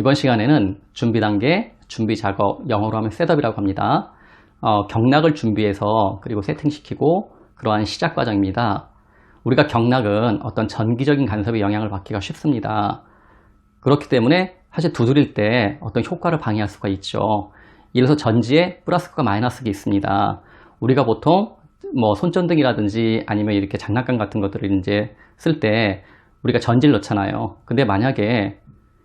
이번 시간에는 준비 단계, 준비 작업, 영어로 하면 셋업이라고 합니다. 경락을 준비해서 그리고 세팅시키고 그러한 시작 과정입니다. 우리가 경락은 어떤 전기적인 간섭의 영향을 받기가 쉽습니다. 그렇기 때문에 사실 두드릴 때 어떤 효과를 방해할 수가 있죠. 예를 들어서 전지에 플러스과 마이너스가 있습니다. 우리가 보통 손전등이라든지 아니면 이렇게 장난감 같은 것들을 이제 쓸 때 우리가 전지를 넣잖아요. 근데 만약에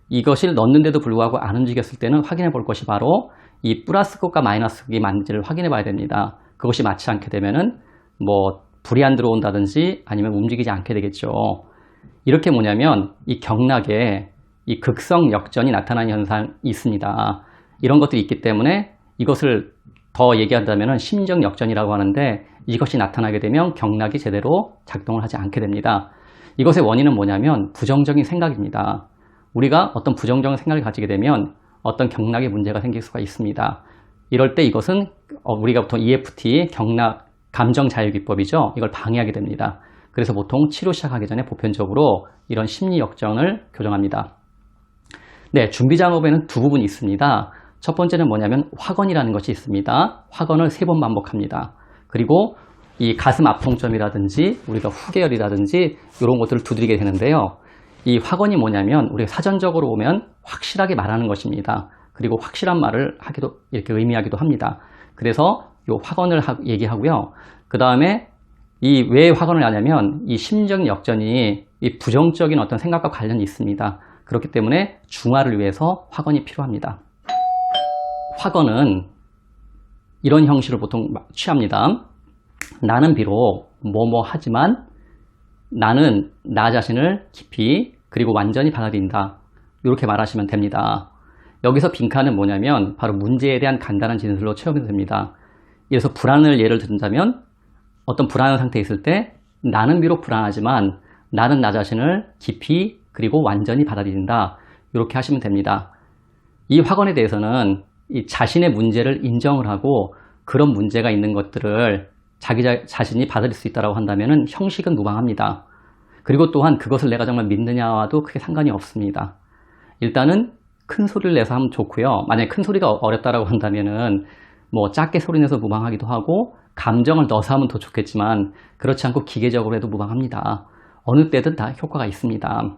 이것을 넣는데도 불구하고 안 움직였을 때는 확인해 볼 것이 바로 이 플러스 것과 마이너스 것이 맞는지를 확인해 봐야 됩니다. 그것이 맞지 않게 되면은 불이 안 들어온다든지 아니면 움직이지 않게 되겠죠. 이렇게 뭐냐면 이 경락에 이 극성 역전이 나타나는 현상이 있습니다. 이런 것들이 있기 때문에 이것을 더 얘기한다면 심정 역전이라고 하는데 이것이 나타나게 되면 경락이 제대로 작동을 하지 않게 됩니다. 이것의 원인은 뭐냐면 부정적인 생각입니다. 우리가 어떤 부정적인 생각을 가지게 되면 어떤 경락에 문제가 생길 수가 있습니다. 이럴 때 이것은 우리가 보통 EFT, 경락, 감정자유기법이죠. 이걸 방해하게 됩니다. 그래서 보통 치료 시작하기 전에 보편적으로 이런 심리 역전을 교정합니다. 네, 준비 작업에는 두 부분이 있습니다. 첫 번째는 뭐냐면 확언이라는 것이 있습니다. 확언을 3번 반복합니다. 그리고 이 가슴 앞통점이라든지 우리가 후계열이라든지 이런 것들을 두드리게 되는데요. 이 확언이 뭐냐면 우리가 사전적으로 보면 확실하게 말하는 것입니다. 그리고 확실한 말을 하기도 이렇게 의미하기도 합니다. 그래서 이 확언을 얘기하고요. 그 다음에 이 왜 확언을 하냐면 이 심정 역전이 이 부정적인 어떤 생각과 관련이 있습니다. 그렇기 때문에 중화를 위해서 확언이 필요합니다. 확언은 이런 형식을 보통 취합니다. 나는 비록 뭐뭐 하지만 나는 나 자신을 깊이 그리고 완전히 받아들인다. 이렇게 말하시면 됩니다. 여기서 빈칸은 뭐냐면 바로 문제에 대한 간단한 진술로 채우면 됩니다. 그래서 불안을 예를 든다면 어떤 불안한 상태에 있을 때 나는 비록 불안하지만 나는 나 자신을 깊이 그리고 완전히 받아들인다. 이렇게 하시면 됩니다. 이 확언에 대해서는 이 자신의 문제를 인정을 하고 그런 문제가 있는 것들을 자기 자신이 받아들일 수 있다고 한다면 형식은 무방합니다. 그리고 또한 그것을 내가 정말 믿느냐와도 크게 상관이 없습니다. 일단은 큰 소리를 내서 하면 좋고요. 만약에 큰 소리가 어렵다라고 한다면은 작게 소리 내서 무방하기도 하고 감정을 넣어서 하면 더 좋겠지만 그렇지 않고 기계적으로 해도 무방합니다. 어느 때든 다 효과가 있습니다.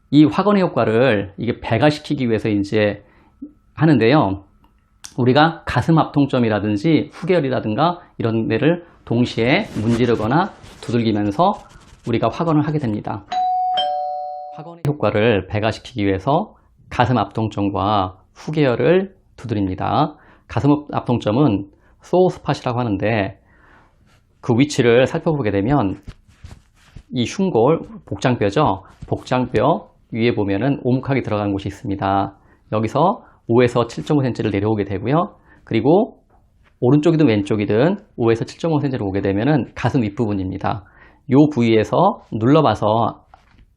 이 확언의 효과를 이게 배가시키기 위해서 이제 하는데요. 우리가 가슴 앞통점이라든지 후계열이라든가 이런 데를 동시에 문지르거나 두들기면서 우리가 확언을 하게 됩니다. 확언의 효과를 배가시키기 위해서 가슴 앞통점과 후계열을 두드립니다. 가슴 앞통점은 소우 스팟이라고 하는데 그 위치를 살펴보게 되면 이 흉골, 복장뼈죠. 복장뼈 위에 보면은 오목하게 들어간 곳이 있습니다. 여기서 5에서 7.5cm를 내려오게 되고요. 그리고 오른쪽이든 왼쪽이든 5에서 7.5cm를 오게 되면은 가슴 윗부분입니다. 이 부위에서 눌러봐서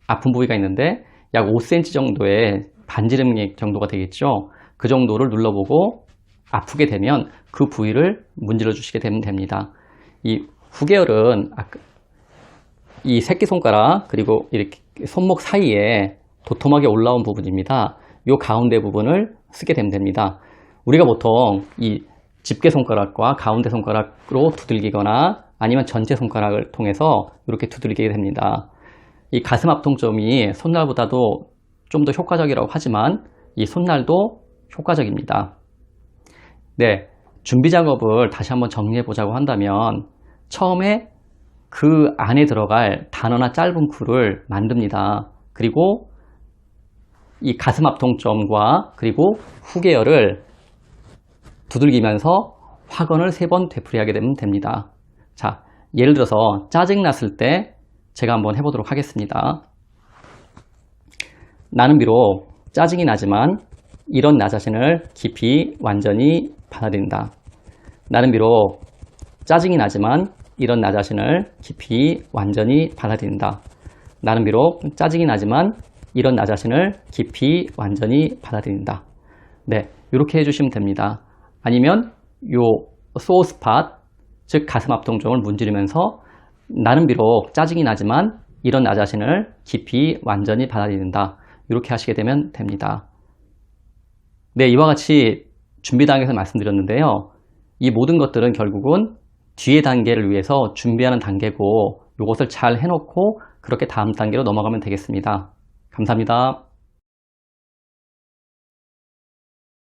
아픈 부위가 있는데 약 5cm 정도의 반지름 정도가 되겠죠. 그 정도를 눌러보고 아프게 되면 그 부위를 문질러 주시게 되면 됩니다. 이 후계열은 이 새끼손가락 그리고 이렇게 손목 사이에 도톰하게 올라온 부분입니다. 이 가운데 부분을 쓰게 되면 됩니다. 우리가 보통 이 집게 손가락과 가운데 손가락으로 두들기거나 아니면 전체 손가락을 통해서 이렇게 두들기게 됩니다. 이 가슴 앞통점이 손날보다도 좀 더 효과적이라고 하지만 이 손날도 효과적입니다. 네, 준비 작업을 다시 한번 정리해 보자고 한다면 처음에 그 안에 들어갈 단어나 짧은 글을 만듭니다. 그리고 이 가슴 앞통점과 그리고 후계열을 두들기면서 확언을 3번 되풀이하게 되면 됩니다. 자, 예를 들어서 짜증났을 때 제가 한번 해보도록 하겠습니다. 나는 비록 짜증이 나지만 이런 나 자신을 깊이 완전히 받아들인다. 나는 비록 짜증이 나지만 이런 나 자신을 깊이 완전히 받아들인다. 나는 비록 짜증이 나지만 이런 나 자신을 깊이 완전히 받아들인다. 네, 이렇게 해주시면 됩니다. 아니면 요 소우 스팟, 즉 가슴 앞통점을 문지르면서 나는 비록 짜증이 나지만 이런 나 자신을 깊이 완전히 받아들인다. 이렇게 하시게 되면 됩니다. 네, 이와 같이 준비 단계에서 말씀드렸는데요. 이 모든 것들은 결국은 뒤의 단계를 위해서 준비하는 단계고 이것을 잘 해놓고 그렇게 다음 단계로 넘어가면 되겠습니다. 감사합니다.